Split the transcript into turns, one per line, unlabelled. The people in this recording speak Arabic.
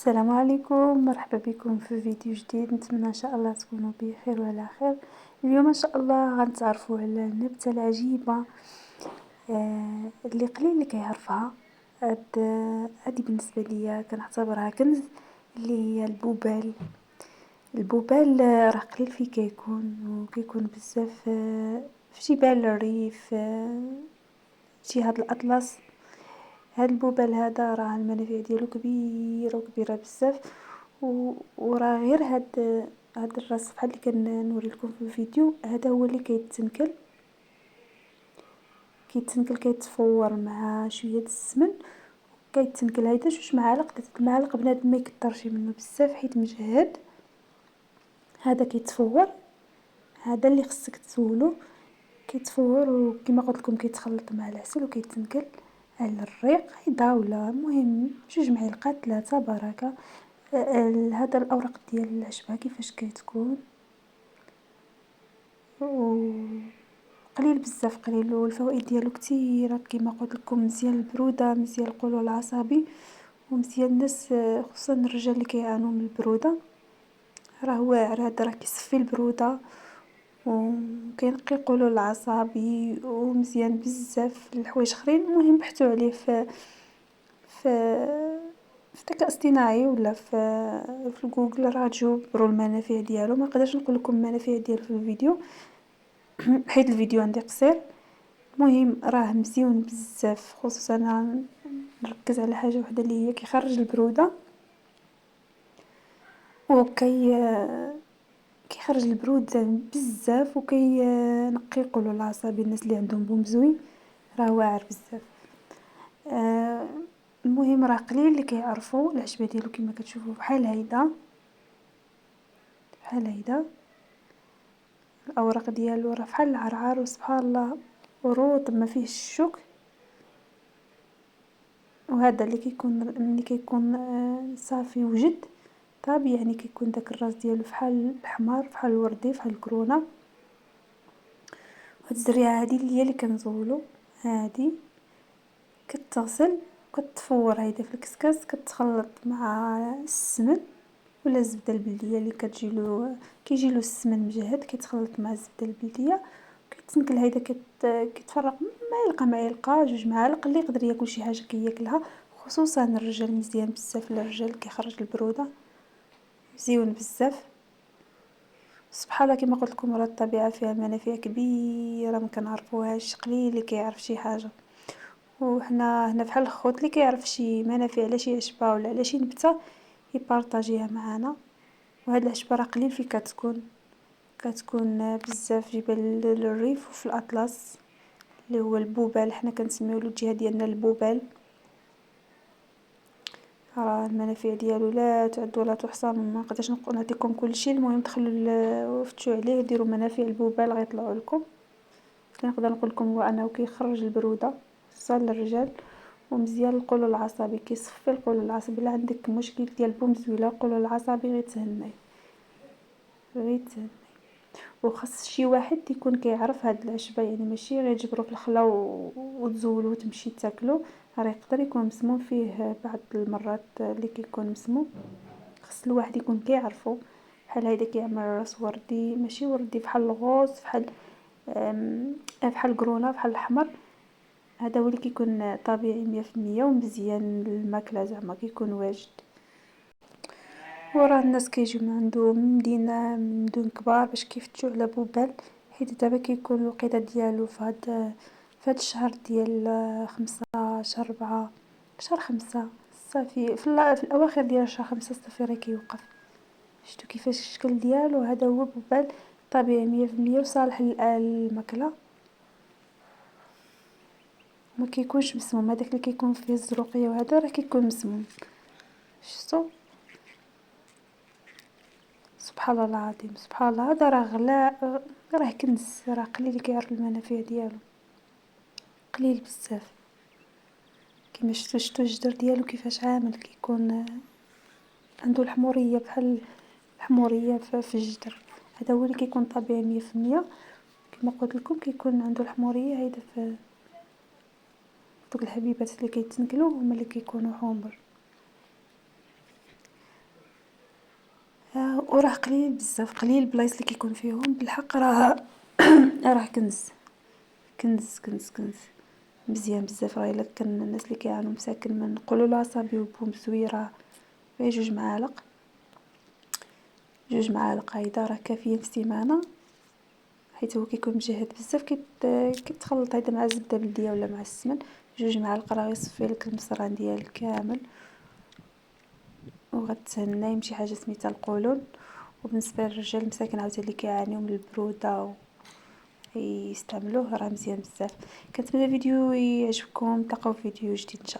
السلام عليكم، مرحبا بكم في فيديو جديد. نتمنى ان شاء الله تكونوا بخير وعلى خير. اليوم ان شاء الله غنتعرفوا على النبته العجيبه اللي قليل اللي كيعرفها. هادي بالنسبه ليا كنعتبرها كنز، اللي هي البوبال. البوبال راه قليل فين كيكون، وكيكون بزاف في جبال الريف، جهة الأطلس. هاد البوبال هذا راه المنافع ديالو كبيره وكبيره بزاف، وراه غير هاد الراس بحال اللي كنوري لكم في الفيديو هذا هو اللي كيتنكل كيتفور مع شويه السمن. كيتنكل هيدا 2 معالق، 3 معالق بنادم ما يكترش منه بزاف حيت مجهد. هذا كيتفور، هذا اللي خصك تسولو. كيتفور وكما قلت لكم كيتخلط مع العسل وكيتنكل على الريق هيدا، ولا المهم 2 معالق 3 بركه. هذا الاوراق ديال العشبه كيفاش كتكون، وقليل بزاف قليل، والفوائد ديالو كثيره كما قلت لكم. مزيان البروده، مزيان القولون العصبي، ومزيان الناس خصوصا الرجال اللي كيعانوا من البروده. راه واعر، هذا راه كيصفي البروده وكينقي القولون العصبي، ومزيان بزاف الحوايج اخرين. المهم بحثوا عليه في في الذكاء الاصطناعي ولا في جوجل، راه تجبروا المنافع ديالو. ما نقدرش نقول لكم المنافع ديالو في الفيديو حيت الفيديو عندي قصير. المهم راه مزيون بزاف، خصوصا أنا نركز على حاجه وحده اللي هي كيخرج البروده، كيخرج البروده بزاف، نقي القولون العصبي الناس اللي عندهم بومزوي. راه واعر بزاف. آه المهم راه قليل اللي كيعرفوا العشبه ديالو. كما كتشوفوا بحال هيدا الاوراق ديالو راه بحال العرعر، وسبحان الله رطب ما فيه الشوك. وهذا اللي كيكون ملي كيكون صافي وجد طاب، يعني كيكون داك الراس ديالو بحال الاحمر، بحال الوردي، بحال الكرونه. وهاد الزريعه هادي اللي هي اللي كنزولو، هادي كتغسل وكتفور هيدا في الكسكاس، كتخلط مع السمن ولا الزبده البلديه اللي كيجيلو السمن مجهد، كيتخلط مع الزبده البلديه. كيتنقل هيدا كيتفرق معلقه 2 معالق. اللي يقدر ياكل شي حاجه كياكلها، خصوصا الرجال مزيان بزاف للرجال، كيخرج البروده مزيون بزاف. سبحان الله كما قلت لكم، راه الطبيعه فيها منافع كبيره ما كنعرفوهاش، قليل اللي كيعرف شي حاجه. وحنا هنا بحال الخوت اللي كيعرف شي منافع على شي عشبه ولا على شي نبته يبارطاجيها معنا. وهاد العشبه راه قليل فين كتكون بزاف في جبال الريف وفي الاطلس، اللي هو البوبال. حنا كنسميوه الجهه ديالنا البوبال. راه المنافع ديالو لا تعد ولا تحصى، ما نقدرش نعطيكم كلشي. المهم دخلوا وفتشوا عليه، ديروا منافع البوبال غيطلعوا لكم. كنقدر نقول لكم هو انه كيخرج البروده خصوصا للرجال، ومزيان القولون العصبي، كيصفي القولون العصبي. الا عندك مشكل ديال بومز ولا القولون العصبي غير تهني. وخاص شي واحد يكون كيعرف هاد العشبه، يعني ماشي غير تجبرو في الخلا وتزولو وتمشي تاكلو. راه يقدر يكون مسموم فيه بعض المرات اللي كيكون مسموم، خاص الواحد يكون كيعرفو. بحال هيدا كيعمل راس وردي، ماشي وردي، بحال الغوص، بحال القرونه، بحال الاحمر. هذا هو اللي كيكون طبيعي 100% ومزيان للماكله، زعما كيكون واجد. وراه الناس كيجيو من عندو من مدينة، من مدن كبار باش كيفتشوا على بوبال، حيت دابا كيكون الوقيته ديالو في هاد الشهر ديال 5 شهر 4 شهر 5 صافي. في الاواخر ديال شهر 5 صافي راه كيوقف. شفتوا كيفاش الشكل ديالو؟ هذا هو بوبال طبيعي 100% وصالح للماكله، ما كيكونش مسموم. هذاك اللي كيكون فيه الزروقيه وهذا راه كيكون مسموم. شفتوا؟ سبحان الله العظيم، سبحان الله. هذا راه غلاء، راه كنز، راه قليل اللي كيعرف المنافع ديالو، قليل بزاف. كيما شفتوا الجدر ديالو كيفاش عامل، كيكون عنده الحموريه بحال الحموريه في الجدر. هذا هو اللي كيكون طبيعي 100%. كما قلت لكم كيكون عنده الحموريه هيدا في دوك الحبيبات اللي كيتنكلوا، هما اللي كيكونوا حمر. وراه قليل بزاف، قليل البلايص اللي كيكون فيهم بالحق، راه راه كنز مزيان بزاف. راه الا كان الناس اللي كيعانوا مساكن ما نقولوا العصابي والبوم زويره غير 2 معالق، 2 معالق هيدا راه كافيين في السيمانه، حيت هو كيكون مجهد بزاف. كيتخلط هيدا مع الزبده بلديه ولا مع السمن. 2 معالق راه يصفي لك المصران ديالك كامل، وغتهناي من شي حاجه سميتها القولون. وبالنسبه للرجال مساكن عاوتاني اللي كيعانيو من البروده يستعملوه، راه مزيان بزاف. كنتمنى الفيديو يعجبكم، نتلاقاو في فيديو جديد ان شاء الله.